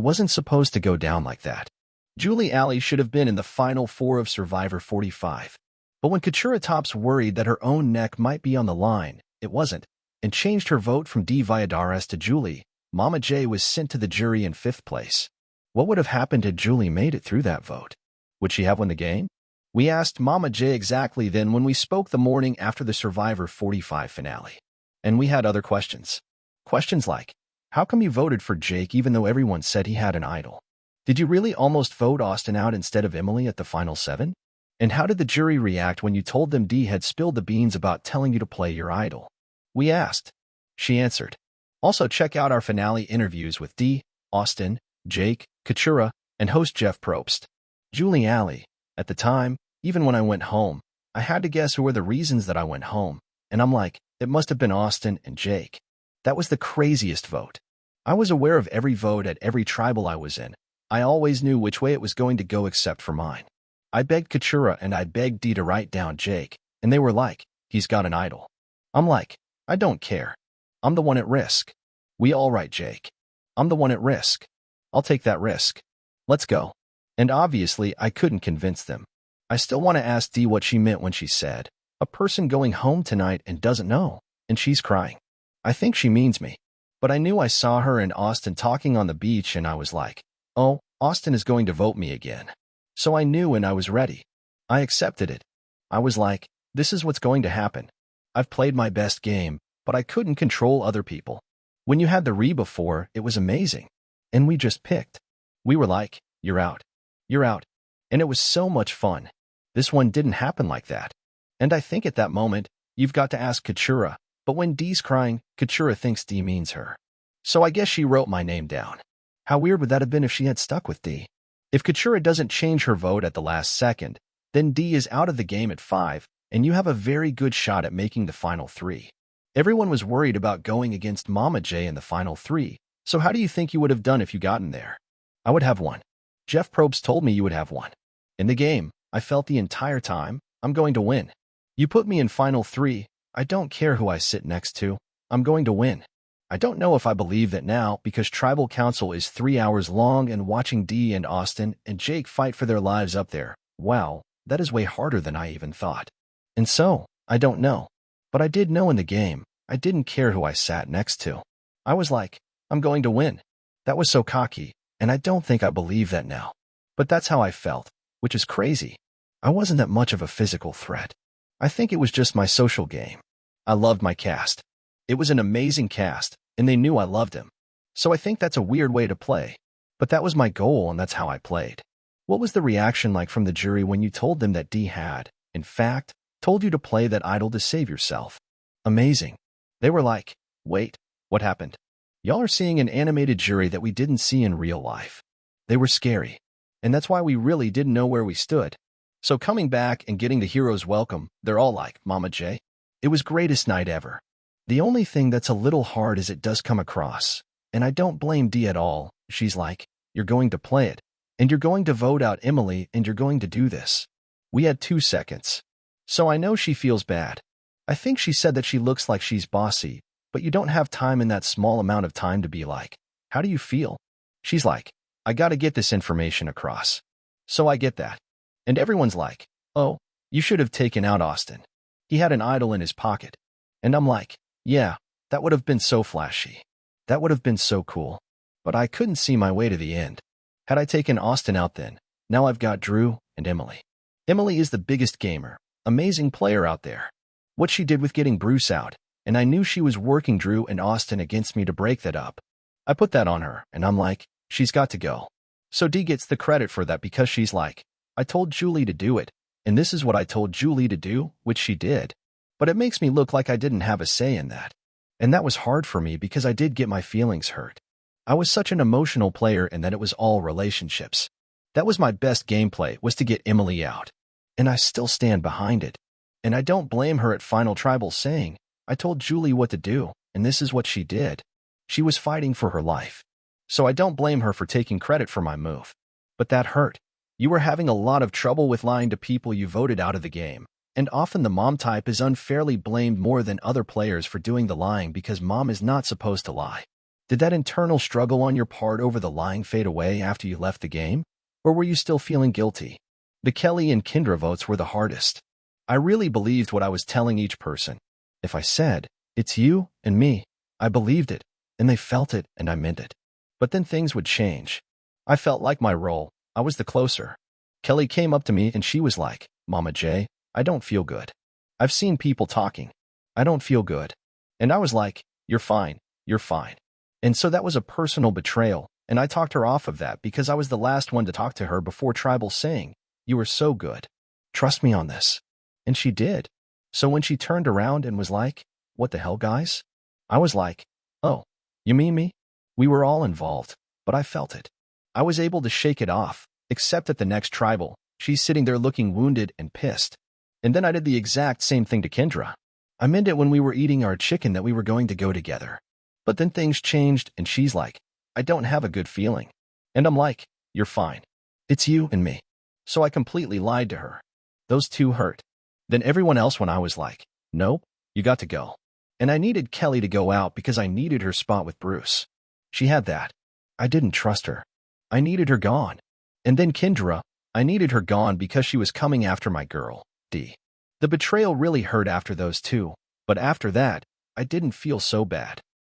wasn't supposed to go down like that. Julie Alley should have been in the final four of Survivor 45. But when Katura Tops worried that her own neck might be on the line, it wasn't, and changed her vote from D. Valladares to Julie, Mama J was sent to the jury in 5th place. What would have happened had Julie made it through that vote? Would she have won the game? We asked Mama J exactly then when we spoke the morning after the Survivor 45 finale. And we had other questions. Questions like, how come you voted for Jake even though everyone said he had an idol? Did you really almost vote Austin out instead of Emily at the final 7? And how did the jury react when you told them D had spilled the beans about telling you to play your idol? We asked. She answered. Also check out our finale interviews with D, Austin, Jake, Katura, and host Jeff Probst. Julie Alley. At the time, even when I went home, I had to guess who were the reasons that I went home, and I'm like, it must have been Austin and Jake. That was the craziest vote. I was aware of every vote at every tribal I was in. I always knew which way it was going to go except for mine. I begged Katura and I begged D to write down Jake, and they were like, he's got an idol. I'm like, I don't care. I'm the one at risk. We all write Jake. I'm the one at risk. I'll take that risk. Let's go. And obviously, I couldn't convince them. I still want to ask D what she meant when she said, a person going home tonight and doesn't know, and she's crying. I think she means me. But I knew I saw her and Austin talking on the beach and I was like, oh, Austin is going to vote me again. So I knew and I was ready. I accepted it. I was like, this is what's going to happen. I've played my best game, but I couldn't control other people. When you had the before, it was amazing. And we just picked. We were like, you're out. You're out. And it was so much fun. This one didn't happen like that. And I think at that moment, you've got to ask Katura, but when D's crying, Katura thinks D means her. So I guess she wrote my name down. How weird would that have been if she had stuck with D? If Katura doesn't change her vote at the last second, then D is out of the game at 5, and you have a very good shot at making the final 3. Everyone was worried about going against Mama J in the final 3, so how do you think you would have done if you gotten there? I would have won. Jeff Probst told me you would have won. In the game, I felt the entire time, I'm going to win. You put me in final 3, I don't care who I sit next to, I'm going to win. I don't know if I believe that now because Tribal Council is 3 hours long and watching D and Austin and Jake fight for their lives up there. Wow, that is way harder than I even thought. And so, I don't know. But I did know in the game, I didn't care who I sat next to. I was like, I'm going to win. That was so cocky, and I don't think I believe that now. But that's how I felt, which is crazy. I wasn't that much of a physical threat. I think it was just my social game. I loved my cast. It was an amazing cast, and they knew I loved him. So I think that's a weird way to play. But that was my goal, and that's how I played. What was the reaction like from the jury when you told them that D had, in fact, told you to play that idol to save yourself? Amazing. They were like, wait, what happened? Y'all are seeing an animated jury that we didn't see in real life. They were scary. And that's why we really didn't know where we stood. So coming back and getting the heroes welcome, they're all like, Mama J. It was greatest night ever. The only thing that's a little hard is it does come across, and I don't blame D at all. She's like, you're going to play it, and you're going to vote out Emily, and you're going to do this. We had 2 seconds. So I know she feels bad. I think she said that she looks like she's bossy, but you don't have time in that small amount of time to be like, how do you feel? She's like, I gotta get this information across. So I get that. And everyone's like, oh, you should have taken out Austin. He had an idol in his pocket. And I'm like, yeah, that would have been so flashy. That would have been so cool. But I couldn't see my way to the end. Had I taken Austin out then, now I've got Drew and Emily. Emily is the biggest gamer, amazing player out there. What she did with getting Bruce out, and I knew she was working Drew and Austin against me to break that up. I put that on her, and I'm like, she's got to go. So D gets the credit for that because she's like, I told Julie to do it, and this is what I told Julie to do, which she did. But it makes me look like I didn't have a say in that. And that was hard for me because I did get my feelings hurt. I was such an emotional player and that it was all relationships. That was my best gameplay, was to get Emily out. And I still stand behind it. And I don't blame her at Final Tribal saying, I told Julie what to do, and this is what she did. She was fighting for her life. So I don't blame her for taking credit for my move. But that hurt. You were having a lot of trouble with lying to people you voted out of the game. And often the mom type is unfairly blamed more than other players for doing the lying because mom is not supposed to lie. Did that internal struggle on your part over the lying fade away after you left the game? Or were you still feeling guilty? The Kelly and Kendra votes were the hardest. I really believed what I was telling each person. If I said, "It's you and me," I believed it, and they felt it, and I meant it. But then things would change. I felt like my role. I was the closer. Kelly came up to me and she was like, "Mama J, I don't feel good. I've seen people talking. I don't feel good." And I was like, "You're fine. You're fine." And so that was a personal betrayal, and I talked her off of that because I was the last one to talk to her before Tribal saying, "You were so good. Trust me on this." And she did. So when she turned around and was like, "What the hell, guys?" I was like, "Oh, you mean me?" We were all involved, but I felt it. I was able to shake it off, except at the next Tribal. She's sitting there looking wounded and pissed. And then I did the exact same thing to Kendra. I meant it when we were eating our chicken that we were going to go together. But then things changed and she's like, "I don't have a good feeling." And I'm like, "You're fine. It's you and me." So I completely lied to her. Those two hurt. Then everyone else when I was like, "Nope, you got to go." And I needed Kelly to go out because I needed her spot with Bruce. She had that. I didn't trust her. I needed her gone. And then Kendra, I needed her gone because she was coming after my girl, D. The betrayal really hurt after those two, but after that, I didn't feel so bad.